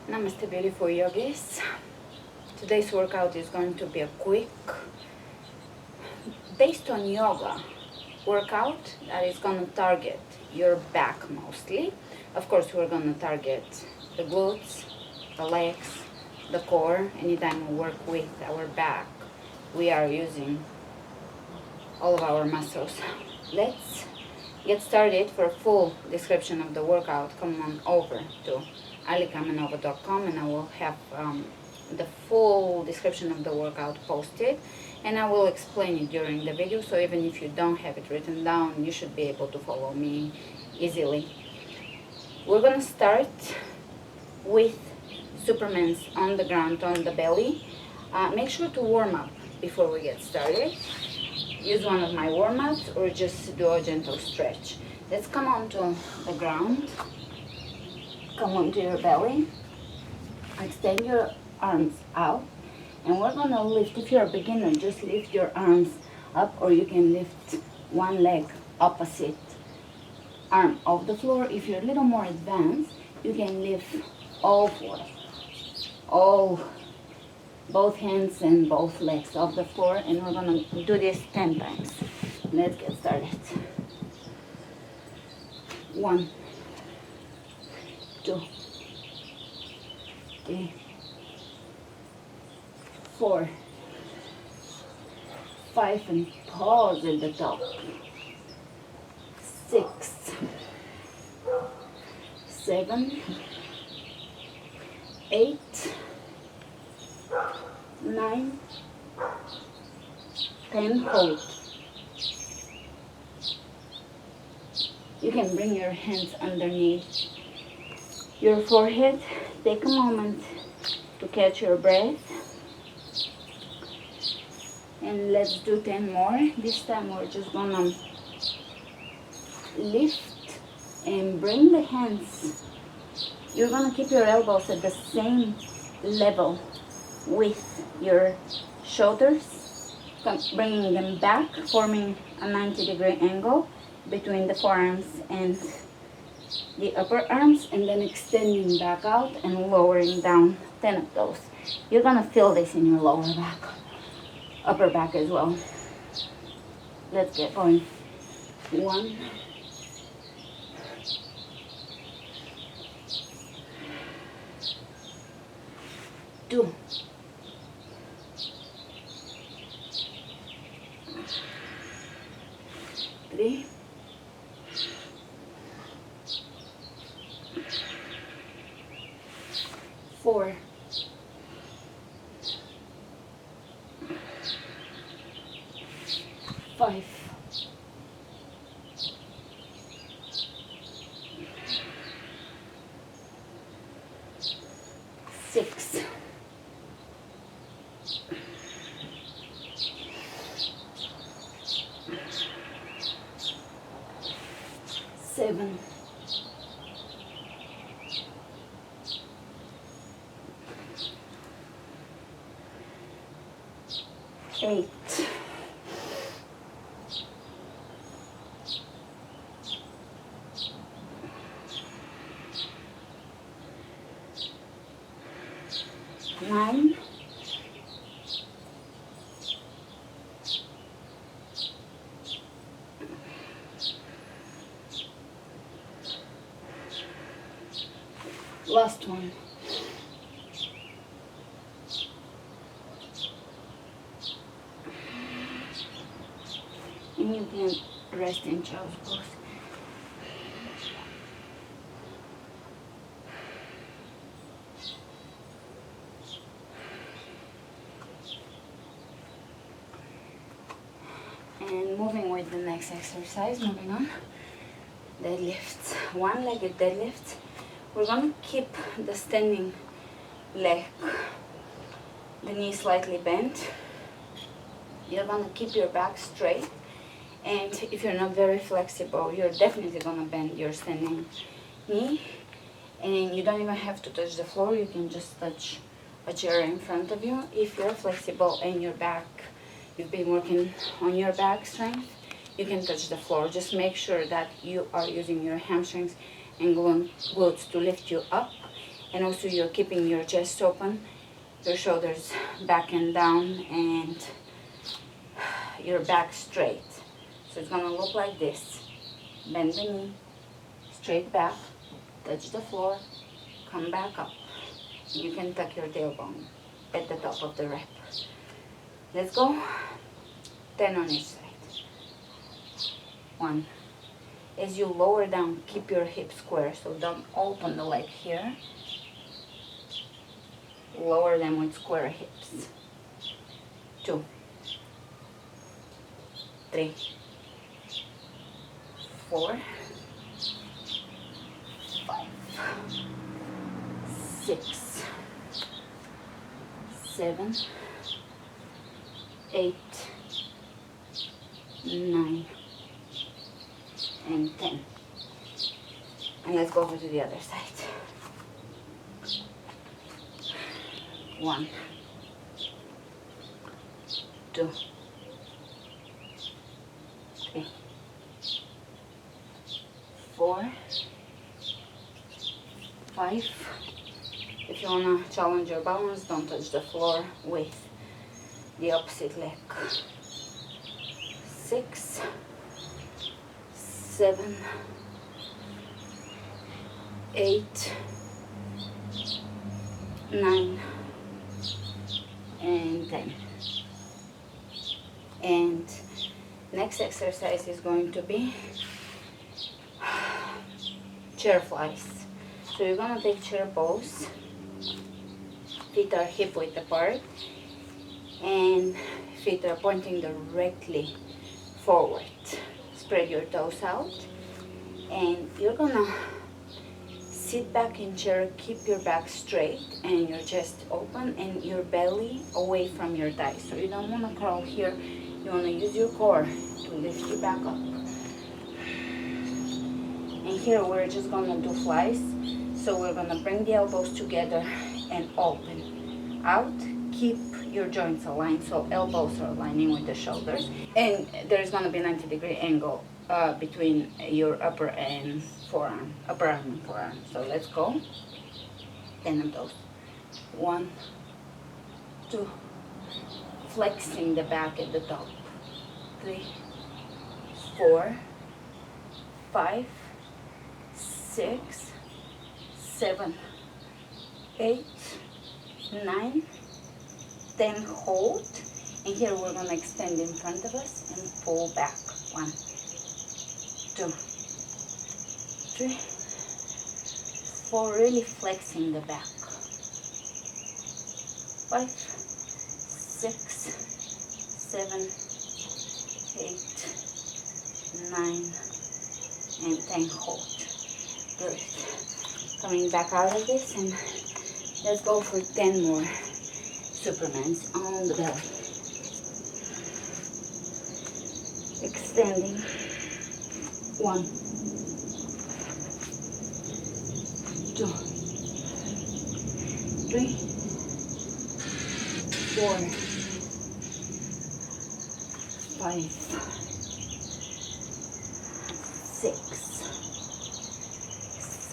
Namaste, beautiful yogis. Today's workout is going to be a quick, based on yoga workout that is going to target your back mostly. Of course, we're going to target the glutes, the legs, the core. Anytime we work with our back, we are using all of our muscles. Let's get started. For a full description of the workout, come on over to Kamenova.com, and I will have the full description of the workout posted, and I will explain it during the video, so even if you don't have it written down, you should be able to follow me easily. We're gonna start with Superman's on the ground, on the belly. Make sure to warm up before we get started. Use one of my warm-ups or just do a gentle stretch. Let's come onto the ground. Come onto your belly. Extend your arms out. And we're gonna lift. If you're a beginner, just lift your arms up, or you can lift one leg opposite arm off the floor. If you're a little more advanced, you can lift all four. Both hands and both legs off the floor, and we're gonna do this 10 times. Let's get started. 1, 2, 3, 4, 5, and pause at the top. 6, 7, 8, 9, 10, hold. You can bring your hands underneath your forehead. Take a moment to catch your breath. And let's do 10 more. This time we're just gonna lift and bring the hands. You're gonna keep your elbows at the same level with your shoulders, bringing them back, forming a 90-degree angle between the forearms and the upper arms, and then extending back out and lowering down 10 of those. You're gonna feel this in your lower back, upper back as well. Let's get going. 1, 2, 3, 4, 5, 6, 7, 8, 9, 10. Last one. And you can rest in child's pose. And moving with the next exercise, moving on. Deadlifts, one-legged deadlifts. We're gonna keep the standing leg, the knee slightly bent. You're gonna keep your back straight, and if you're not very flexible, you're definitely gonna bend your standing knee, and you don't even have to touch the floor. You can just touch a chair in front of you. If you're flexible and your back, you've been working on your back strength, you can touch the floor. Just make sure that you are using your hamstrings and glutes to lift you up, and also you're keeping your chest open, your shoulders back and down, and your back straight. So it's gonna look like this. Bend the knee, straight back, touch the floor, come back up. You can tuck your tailbone at the top of the rep. Let's go. 10 on each side. 1. As you lower down, keep your hips square, so don't open the leg here. Lower them with square hips. 2, 3, 4, 5, 6, 7, 8, 9, and 10. And let's go over to the other side. 1, 2, 3, 4, 5. If you want to challenge your balance, don't touch the floor with the opposite leg. 6, 7, 8, 9, and 10. And next exercise is going to be chair flies. So you're gonna take chair pose. Feet are hip width apart and feet are pointing directly forward. Spread your toes out and you're gonna sit back in chair, keep your back straight and your chest open and your belly away from your thighs. So you don't want to crawl here, you want to use your core to lift you back up. And here we're just going to do flies. So we're going to bring the elbows together and open out. Keep your joints aligned so elbows are aligning with the shoulders. And there's going to be a 90-degree angle between your upper arm and forearm. So let's go. 10 of those. 1, 2, flexing the back at the top. 3, 4, 5, 6, 7, 8, 9, 10. Hold. And here we're going to extend in front of us and pull back. 1, 2, 3, 4, really flexing the back. 5, 6, 7, 8, 9, and 10. Hold. Good. Coming back out of this and let's go for 10 more Supermans on the belly. Extending. 1, 2, 3, 4, 5, 6,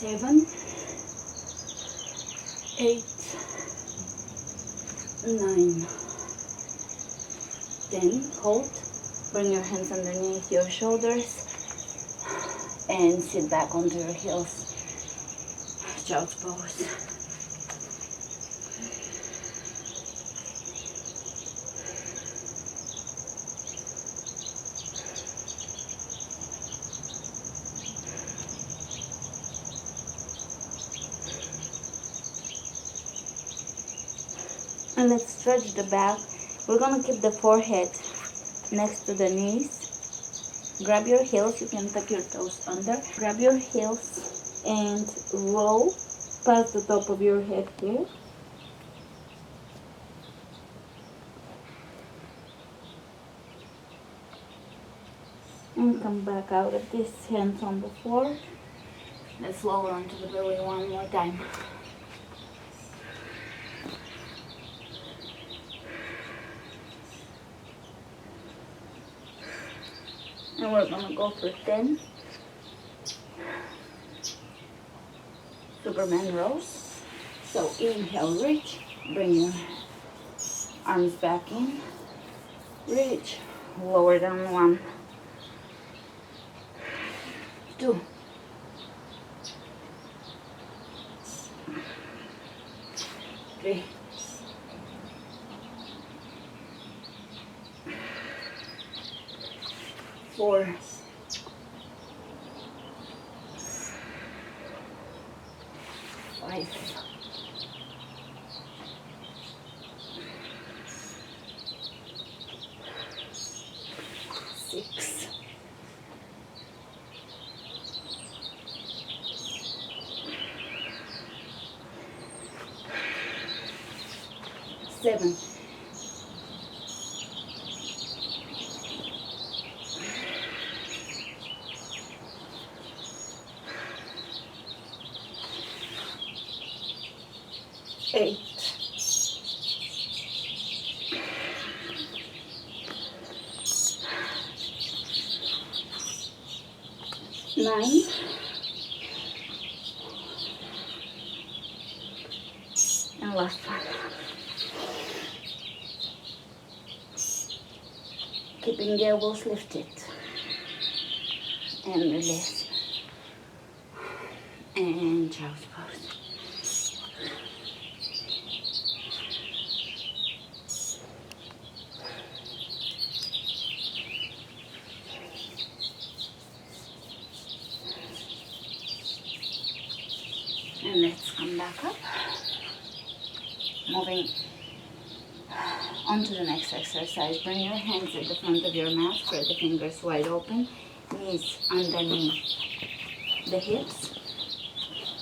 7, 8, 9, 10. Hold. Bring your hands underneath your shoulders and sit back onto your heels. Child's pose. And let's stretch the back. We're gonna keep the forehead next to the knees. Grab your heels, you can tuck your toes under. Grab your heels and roll past the top of your head here. And come back out of this, hands on the floor. Let's lower onto the belly one more time. And we're gonna go for 10 Superman rows. So inhale, reach, bring your arms back in, reach, lower down, 1, 2, 3, 4, 5, 6, 7, 8, 9, and last one. Keeping the elbows lifted and release. And child's pose. And let's come back up. Moving on to the next exercise. Bring your hands at the front of your mat, spread the fingers wide open, knees underneath the hips,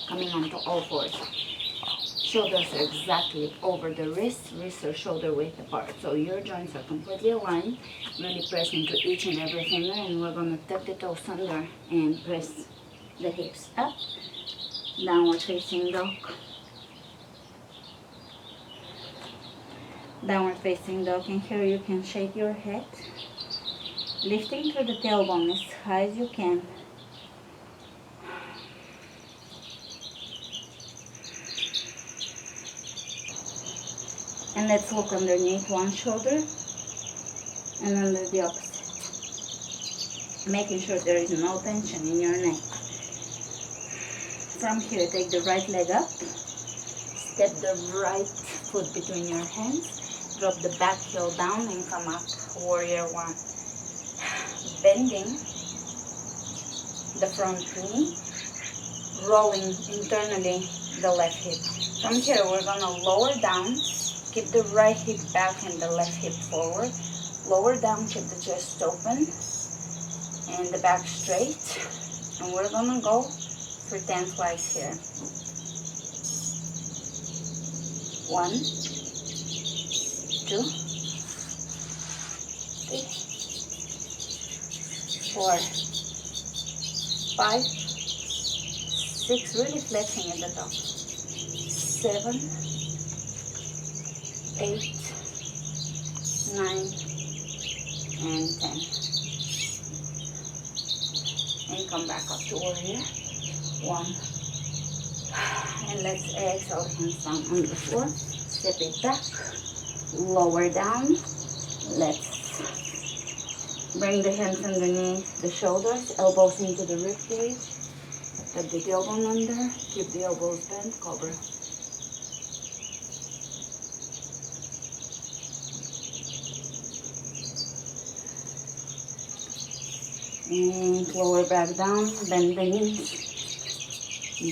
coming onto all fours. Shoulders are exactly over the wrists, wrists are shoulder width apart. So your joints are completely aligned, really press into each and every finger, and we're going to tuck the toes under and press the hips up. Downward facing dog. Downward facing dog, and here you can shake your head, lifting through the tailbone as high as you can. And let's look underneath one shoulder and under the opposite, making sure there is no tension in your neck. From here, take the right leg up, step the right foot between your hands, drop the back heel down and come up, warrior 1. Bending the front knee, rolling internally the left hip. From here, we're gonna lower down, keep the right hip back and the left hip forward. Lower down, keep the chest open and the back straight. And we're gonna go for 10 flies here. 1, 2, 3, 4, 5, 6, really flexing at the top. 7, 8, 9, and 10. And come back up to warrior 1. And let's exhale, hands down on the floor. Step it back, lower down. Let's bring the hands underneath the shoulders, elbows into the rib cage. Tuck the tailbone under, keep the elbows bent, cobra. And lower back down, bend the knees,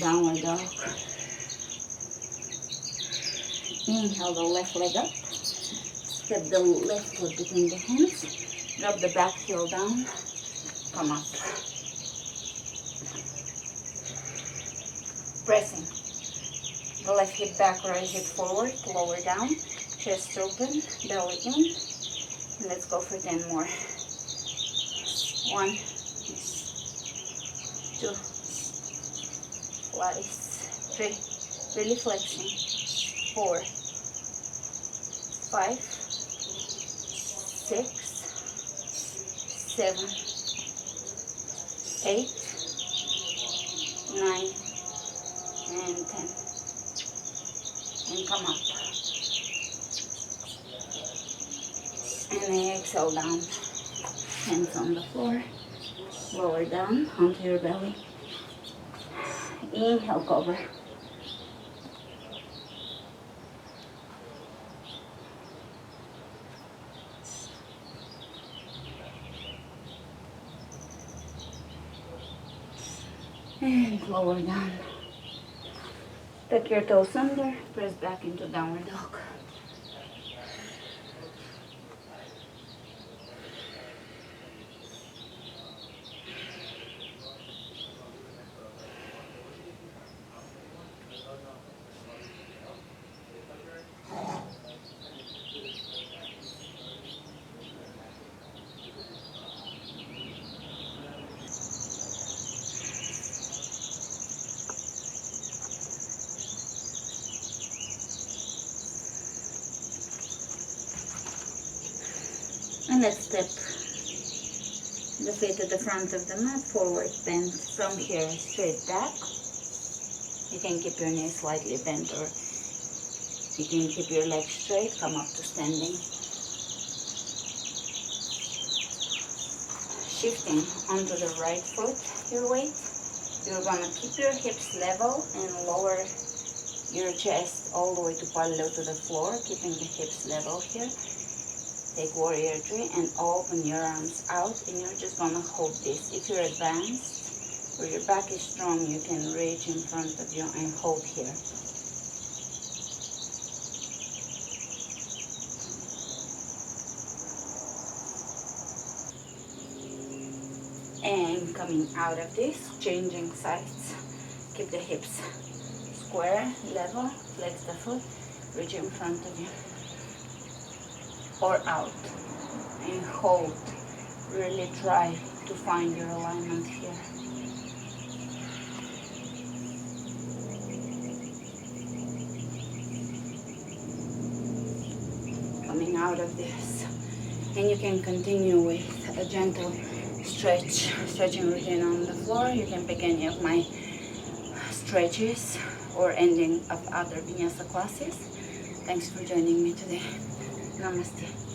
downward dog. Inhale the left leg up, step the left foot between the hands, drop the back heel down, come up. Pressing the left hip back, right hip forward, lower down, chest open, belly in. Let's go for 10 more. 1, 2, flies, 3, really flexing, 4, 5, 6, 7, 8, 9, and 10. and come up. And exhale down. Hands on the floor. Lower down onto your belly. Inhale, cover. And lower down. Tuck your toes under, press back into downward dog. And let's step the feet to the front of the mat, forward bend. From here, straight back. You can keep your knees slightly bent, or you can keep your legs straight, come up to standing. Shifting onto the right foot, your weight. You're gonna keep your hips level and lower your chest all the way to parallel to the floor, keeping the hips level here. Take warrior three and open your arms out, and you're just gonna hold this. If you're advanced or your back is strong, you can reach in front of you and hold here. And coming out of this, changing sides. Keep the hips square, level, flex the foot, reach in front of you. Or out and hold. Really try to find your alignment here. Coming out of this, and you can continue with a gentle stretching routine on the floor. You can pick any of my stretches or ending of other vinyasa classes. Thanks for joining me today. Namaste.